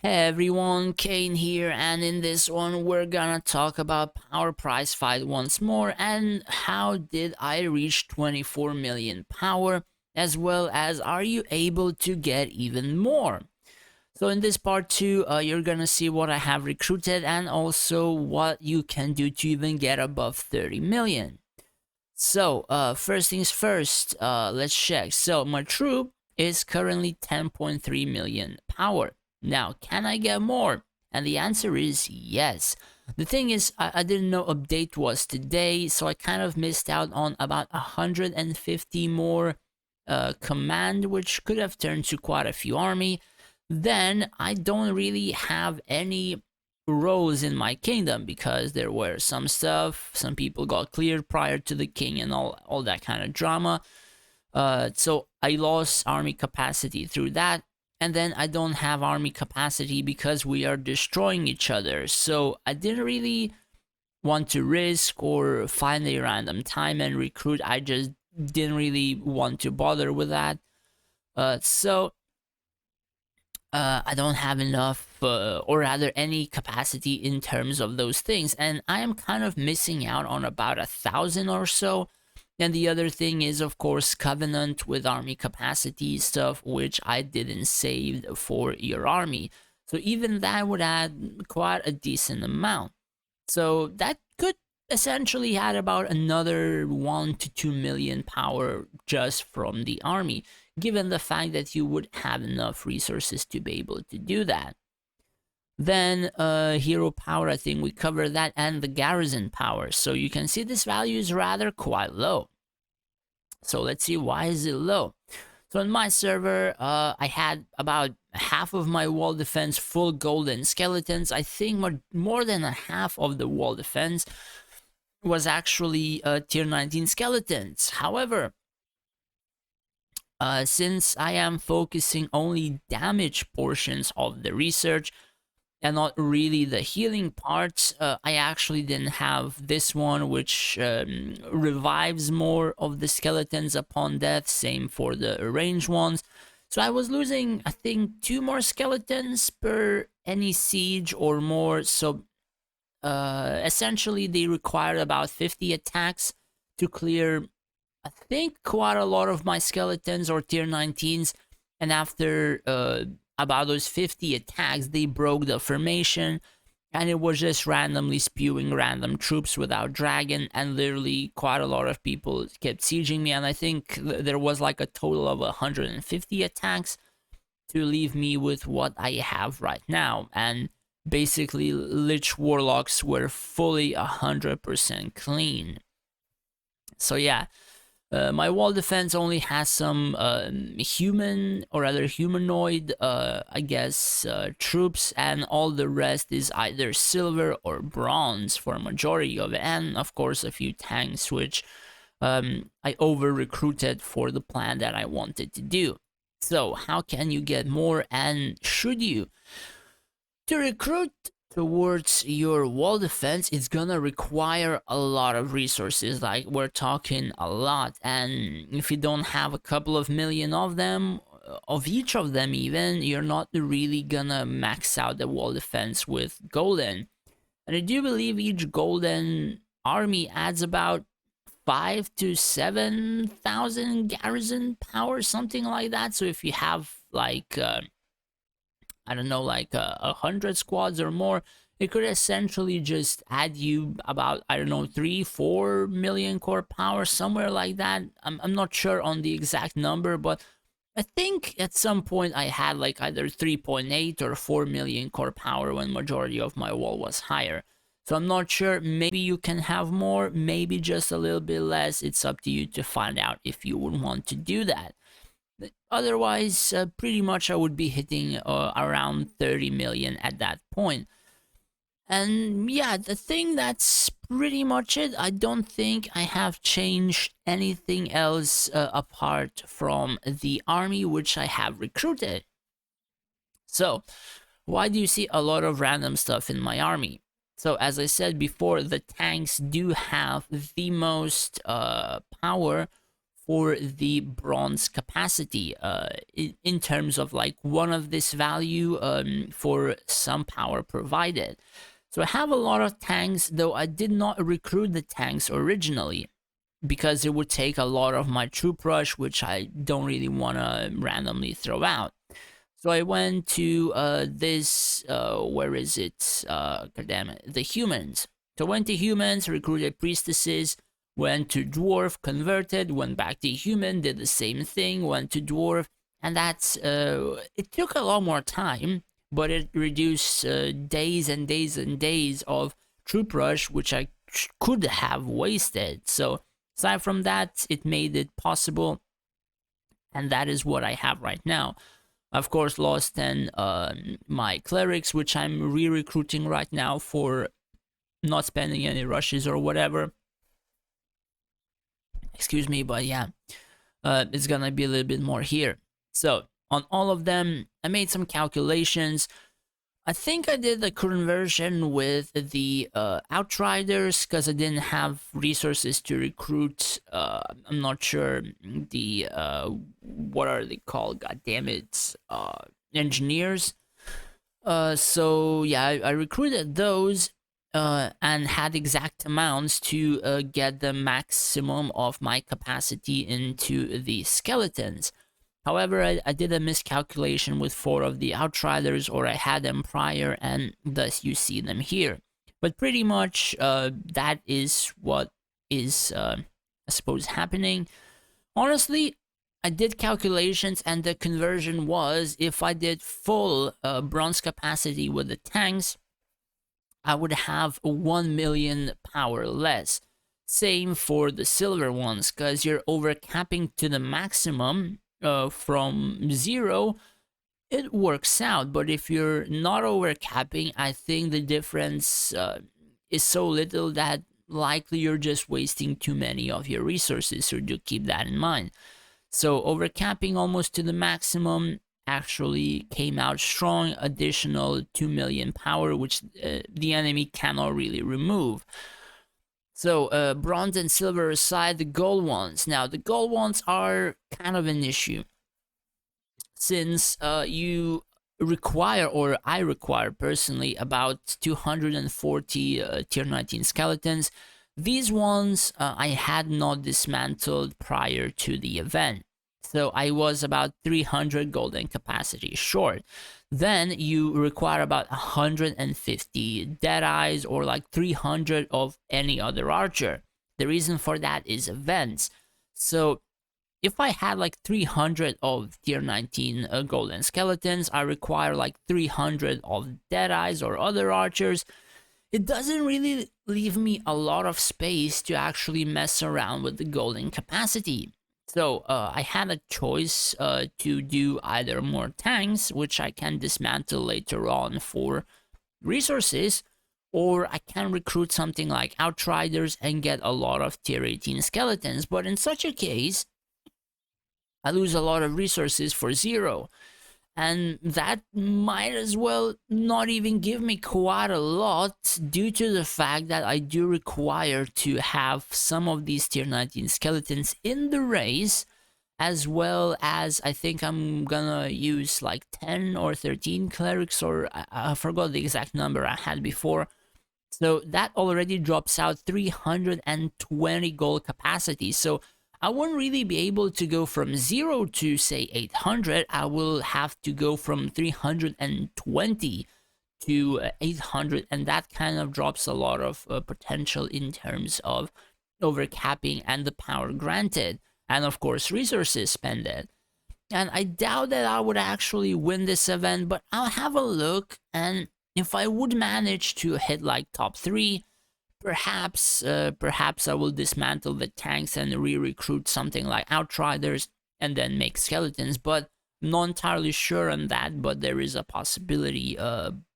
Hey everyone, Kane here, and in this one we're gonna talk about Power Prize Fight once more and how did I reach 24 million power, as well as are you able to get even more. So in this part 2, you're gonna see what I have recruited and also what you can do to even get above 30 million. So first things first, let's check. So my troop is currently 10.3 million power. Now, can I get more? And the answer is yes. The thing is, I didn't know update was today, so I kind of missed out on about 150 more command, which could have turned to quite a few army. Then I don't really have any roles in my kingdom because there were some stuff, some people got cleared prior to the king and all that kind of drama. So I lost army capacity through that, and then I don't have army capacity because we are destroying each other. So I didn't really want to risk or find a random time and recruit. I just didn't really want to bother with that. So I don't have enough, or rather, any capacity in terms of those things, and I am kind of missing out on about 1,000 or so. And the other thing is, of course, Covenant with army capacity stuff, which I didn't save for your army. So even that would add quite a decent amount. So that could essentially add about another 1 to 2 million power just from the army, given the fact that you would have enough resources to be able to do that. Then hero power, I think we covered that, and the garrison power. So you can see this value is rather quite low. So let's see, why is it low? So in my server, I had about half of my wall defense full golden skeletons. I think more than a half of the wall defense was actually tier 19 skeletons. However, since I am focusing only damage portions of the research and not really the healing parts, I actually didn't have this one, which revives more of the skeletons upon death. Same for the ranged ones. So I was losing, I think, 2 more skeletons per any siege or more. So essentially, they required about 50 attacks to clear, I think, quite a lot of my skeletons or tier 19s. And after about those 50 attacks, they broke the formation, and it was just randomly spewing random troops without dragon, and literally quite a lot of people kept sieging me. And I think there was like a total of 150 attacks to leave me with what I have right now. And basically, Lich Warlocks were fully 100% clean. So yeah, my wall defense only has some human or other humanoid, I guess, troops, and all the rest is either silver or bronze for a majority of it, and of course a few tanks, which I over recruited for the plan that I wanted to do. So how can you get more, and should you? To recruit towards your wall defense, it's gonna require a lot of resources. Like, we're talking a lot, and if you don't have a couple of million of them, of each of them even, you're not really gonna max out the wall defense with golden. And I do believe each golden army adds about 5 to 7,000 garrison power, something like that. So if you have like I don't know, like 100 squads or more, it could essentially just add you about, I don't know, 3-4 million core power, somewhere like that. I'm not sure on the exact number, but I think at some point I had like either 3.8 or 4 million core power when majority of my wall was higher. So I'm not sure, maybe you can have more, maybe just a little bit less. It's up to you to find out if you would want to do that. Otherwise, pretty much I would be hitting around 30 million at that point. And yeah, the thing, that's pretty much it. I don't think I have changed anything else apart from the army which I have recruited. So, why do you see a lot of random stuff in my army? So, as I said before, the tanks do have the most power for the bronze capacity in terms of like one of this value for some power provided. So I have a lot of tanks, though I did not recruit the tanks originally because it would take a lot of my troop rush, which I don't really want to randomly throw out. So I went to this, where is it? God damn it, the humans. So I went to humans, recruited priestesses, went to dwarf, converted, went back to human, did the same thing, went to dwarf, and that's, it took a lot more time, but it reduced days and days and days of troop rush, which I could have wasted. So aside from that, it made it possible, and that is what I have right now. Of course, lost 10 my clerics, which I'm re-recruiting right now for not spending any rushes or whatever. Excuse me, but yeah, it's gonna be a little bit more here. So on all of them, I made some calculations. I think I did the conversion with the Outriders because I didn't have resources to recruit. I'm not sure the what are they called? God damn it, engineers. So yeah, I recruited those and had exact amounts to get the maximum of my capacity into the skeletons. However, I did a miscalculation with 4 of the Outriders, or I had them prior, and thus you see them here. But pretty much that is what is, I suppose, happening. Honestly, I did calculations, and the conversion was, if I did full bronze capacity with the tanks, I would have 1 million power less. Same for the silver ones, because you're overcapping to the maximum from 0, it works out. But if you're not overcapping, I think the difference is so little that likely you're just wasting too many of your resources, so do keep that in mind. So overcapping almost to the maximum actually came out strong, additional 2 million power, which the enemy cannot really remove. So bronze and silver aside, the gold ones. Now the gold ones are kind of an issue, since you require, or I require personally, about 240 tier 19 skeletons. These ones I had not dismantled prior to the event, so I was about 300 golden capacity short. Then you require about 150 Deadeyes, or like 300 of any other archer. The reason for that is events. So if I had like 300 of tier 19 golden skeletons, I require like 300 of Deadeyes or other archers. It doesn't really leave me a lot of space to actually mess around with the golden capacity. So I had a choice to do either more tanks, which I can dismantle later on for resources, or I can recruit something like Outriders and get a lot of tier 18 skeletons. But in such a case, I lose a lot of resources for 0. And that might as well not even give me quite a lot, due to the fact that I do require to have some of these tier 19 skeletons in the race, as well as I think I'm gonna use like 10 or 13 clerics, or I forgot the exact number I had before. So that already drops out 320 gold capacity. So I won't really be able to go from 0 to say 800. I will have to go from 320 to 800, and that kind of drops a lot of potential in terms of overcapping and the power granted, and of course resources spended. And I doubt that I would actually win this event, but I'll have a look, and if I would manage to hit like top 3, perhaps I will dismantle the tanks and re-recruit something like Outriders and then make skeletons. But I'm not entirely sure on that, but there is a possibility.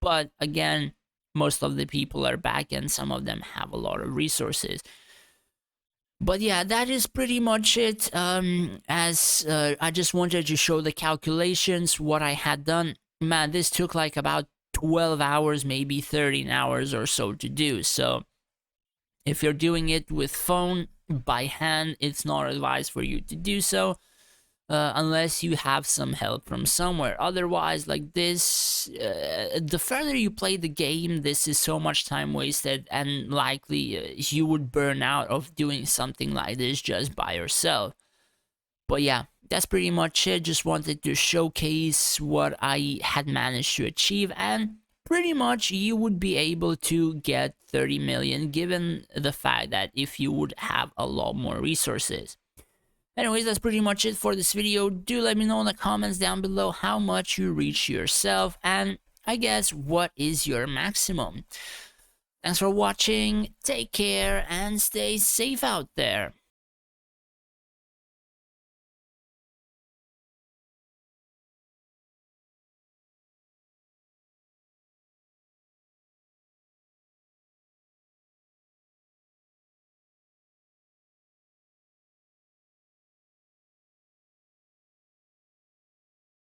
But again, most of the people are back, and some of them have a lot of resources. But yeah, that is pretty much it. As I just wanted to show the calculations, what I had done. Man, this took like about 12 hours, maybe 13 hours or so to do. So if you're doing it with phone, by hand, it's not advised for you to do so, unless you have some help from somewhere. Otherwise, like this, the further you play the game, this is so much time wasted, and likely you would burn out of doing something like this just by yourself. But yeah, that's pretty much it. Just wanted to showcase what I had managed to achieve, and pretty much you would be able to get 30 million given the fact that if you would have a lot more resources. Anyways, that's pretty much it for this video. Do let me know in the comments down below how much you reach yourself, and I guess what is your maximum. Thanks for watching, take care, and stay safe out there.